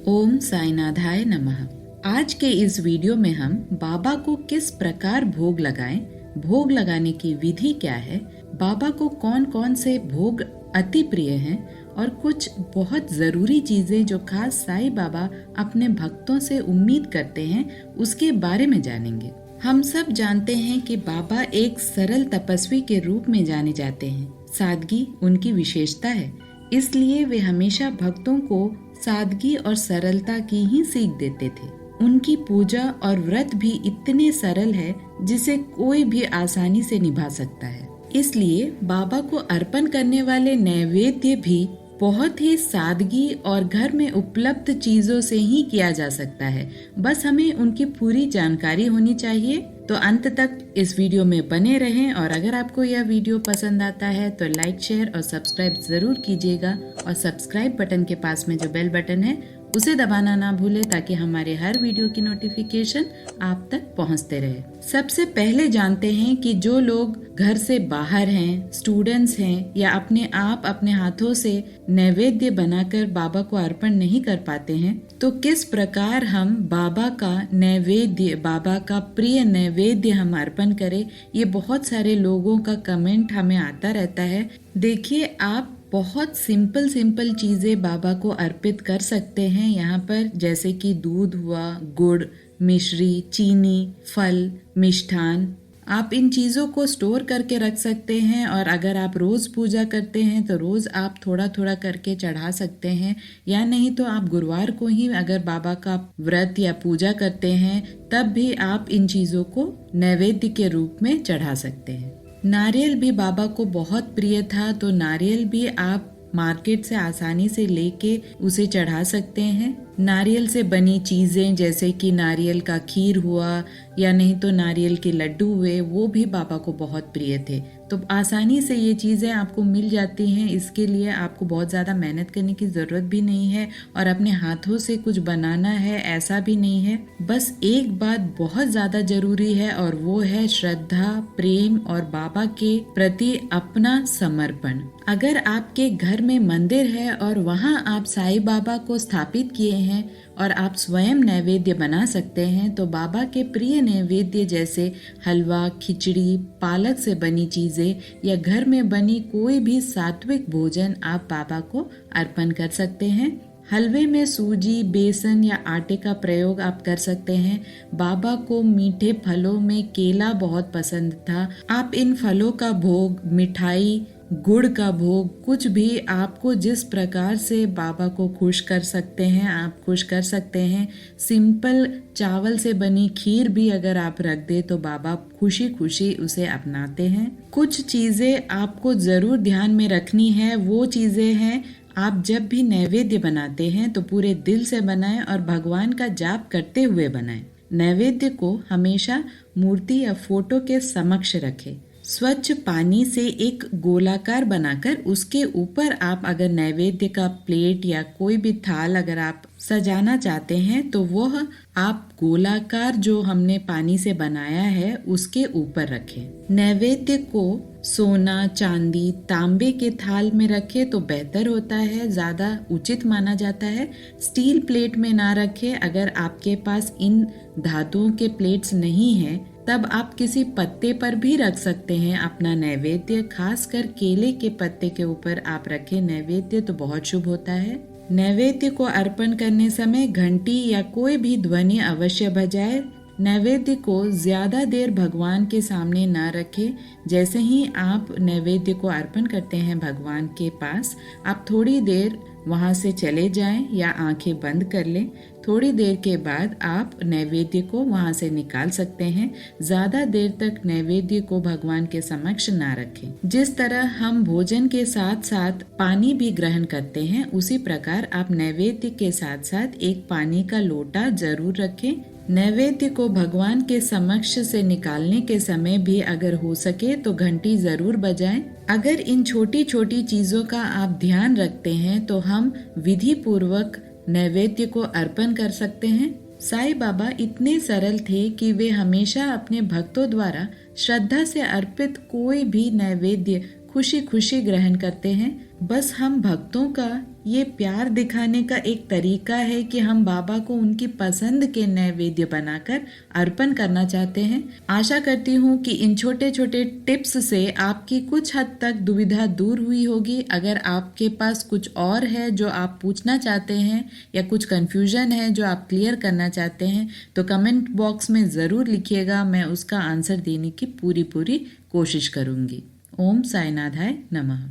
ओम साईनाथाय नमः। आज के इस वीडियो में हम बाबा को किस प्रकार भोग लगाएं, भोग लगाने की विधि क्या है, बाबा को कौन कौन से भोग अति प्रिय हैं और कुछ बहुत ज़रूरी चीज़ें जो खास साईं बाबा अपने भक्तों से उम्मीद करते हैं उसके बारे में जानेंगे। हम सब जानते हैं कि बाबा एक सरल तपस्वी के रूप में जाने जाते हैं। सादगी उनकी विशेषता है, इसलिए वे हमेशा भक्तों को सादगी और सरलता की ही सीख देते थे। उनकी पूजा और व्रत भी इतने सरल है जिसे कोई भी आसानी से निभा सकता है। इसलिए बाबा को अर्पण करने वाले नैवेद्य भी बहुत ही सादगी और घर में उपलब्ध चीजों से ही किया जा सकता है। बस हमें उनकी पूरी जानकारी होनी चाहिए। तो अंत तक इस वीडियो में बने रहें और अगर आपको यह वीडियो पसंद आता है तो लाइक, शेयर और सब्सक्राइब जरूर कीजिएगा और सब्सक्राइब बटन के पास में जो बेल बटन है उसे दबाना ना भूलें ताकि हमारे हर वीडियो की नोटिफिकेशन आप तक पहुंचते रहे। सबसे पहले जानते हैं कि जो लोग घर से बाहर हैं, स्टूडेंट्स हैं या अपने हाथों से नैवेद्य बनाकर बाबा को अर्पण नहीं कर पाते हैं, तो किस प्रकार हम बाबा का नैवेद्य, बाबा का प्रिय नैवेद्य हम अर्पण करें। ये बहुत सारे लोगों का कमेंट हमें आता रहता है। देखिए, आप बहुत सिंपल चीज़ें बाबा को अर्पित कर सकते हैं यहाँ पर, जैसे कि दूध हुआ, गुड़, मिश्री, चीनी, फल, मिष्ठान। आप इन चीज़ों को स्टोर करके रख सकते हैं और अगर आप रोज़ पूजा करते हैं तो रोज़ आप थोड़ा थोड़ा करके चढ़ा सकते हैं, या नहीं तो आप गुरुवार को ही अगर बाबा का व्रत या पूजा करते हैं तब भी आप इन चीज़ों को नैवेद्य के रूप में चढ़ा सकते हैं। नारियल भी बाबा को बहुत प्रिय था, तो नारियल भी आप मार्केट से आसानी से लेके उसे चढ़ा सकते हैं। नारियल से बनी चीज़ें जैसे कि नारियल का खीर हुआ या नहीं तो नारियल के लड्डू हुए, वो भी बाबा को बहुत प्रिय थे। तो आसानी से ये चीज़ें आपको मिल जाती हैं, इसके लिए आपको बहुत ज़्यादा मेहनत करने की ज़रूरत भी नहीं है और अपने हाथों से कुछ बनाना है ऐसा भी नहीं है। बस एक बात बहुत ज़्यादा ज़रूरी है और वो है श्रद्धा, प्रेम और बाबा के प्रति अपना समर्पण। अगर आपके घर में मंदिर है और वहाँ आप साईं बाबा को स्थापित किए हैं और आप स्वयं नैवेद्य बना सकते हैं, तो बाबा के प्रिय नैवेद्य जैसे हलवा, खिचड़ी, पालक से बनी चीज़ें या घर में बनी कोई भी सात्विक भोजन आप बाबा को अर्पण कर सकते हैं। हलवे में सूजी, बेसन या आटे का प्रयोग आप कर सकते हैं। बाबा को मीठे फलों में केला बहुत पसंद था। आप इन फलों का भोग, मिठाई, गुड़ का भोग, कुछ भी आपको जिस प्रकार से बाबा को खुश कर सकते हैं आप खुश कर सकते हैं। सिंपल चावल से बनी खीर भी अगर आप रख दे तो बाबा खुशी खुशी उसे अपनाते हैं। कुछ चीज़ें आपको ज़रूर ध्यान में रखनी है। वो चीज़ें हैं, आप जब भी नैवेद्य बनाते हैं तो पूरे दिल से बनाएं और भगवान का जाप करते हुए बनाएं। नैवेद्य को हमेशा मूर्ति या फोटो के समक्ष रखें। स्वच्छ पानी से एक गोलाकार बनाकर उसके ऊपर आप अगर नैवेद्य का प्लेट या कोई भी थाल अगर आप सजाना चाहते हैं तो वह आप गोलाकार जो हमने पानी से बनाया है उसके ऊपर रखें। नैवेद्य को सोना, चांदी, तांबे के थाल में रखें तो बेहतर होता है, ज़्यादा उचित माना जाता है। स्टील प्लेट में ना रखें। अगर आपके पास इन धातुओं के प्लेट्स नहीं हैं तब आप किसी पत्ते पर भी रख सकते हैं अपना नैवेद्य। खासकर केले के पत्ते के ऊपर आप रखें नैवेद्य तो बहुत शुभ होता है। नैवेद्य को अर्पण करने समय घंटी या कोई भी ध्वनि अवश्य बजाए। नैवेद्य को ज़्यादा देर भगवान के सामने ना रखें। जैसे ही आप नैवेद्य को अर्पण करते हैं भगवान के पास, आप थोड़ी देर वहाँ से चले जाएं या आंखें बंद कर लें। थोड़ी देर के बाद आप नैवेद्य को वहाँ से निकाल सकते हैं। ज़्यादा देर तक नैवेद्य को भगवान के समक्ष ना रखें। जिस तरह हम भोजन के साथ साथ पानी भी ग्रहण करते हैं, उसी प्रकार आप नैवेद्य के साथ साथ एक पानी का लोटा जरूर रखें। नैवेद्य को भगवान के समक्ष से निकालने के समय भी अगर हो सके तो घंटी जरूर बजाएं। अगर इन छोटी छोटी चीजों का आप ध्यान रखते हैं तो हम विधि पूर्वक नैवेद्य को अर्पण कर सकते हैं। साईं बाबा इतने सरल थे कि वे हमेशा अपने भक्तों द्वारा श्रद्धा से अर्पित कोई भी नैवेद्य खुशी खुशी ग्रहण करते हैं। बस हम भक्तों का ये प्यार दिखाने का एक तरीका है कि हम बाबा को उनकी पसंद के नैवेद्य बनाकर अर्पण करना चाहते हैं। आशा करती हूँ कि इन छोटे छोटे टिप्स से आपकी कुछ हद तक दुविधा दूर हुई होगी। अगर आपके पास कुछ और है जो आप पूछना चाहते हैं या कुछ कन्फ्यूजन है जो आप क्लियर करना चाहते हैं तो कमेंट बॉक्स में ज़रूर लिखिएगा, मैं उसका आंसर देने की पूरी कोशिश करूँगी। ओम साईनाथाय नमः।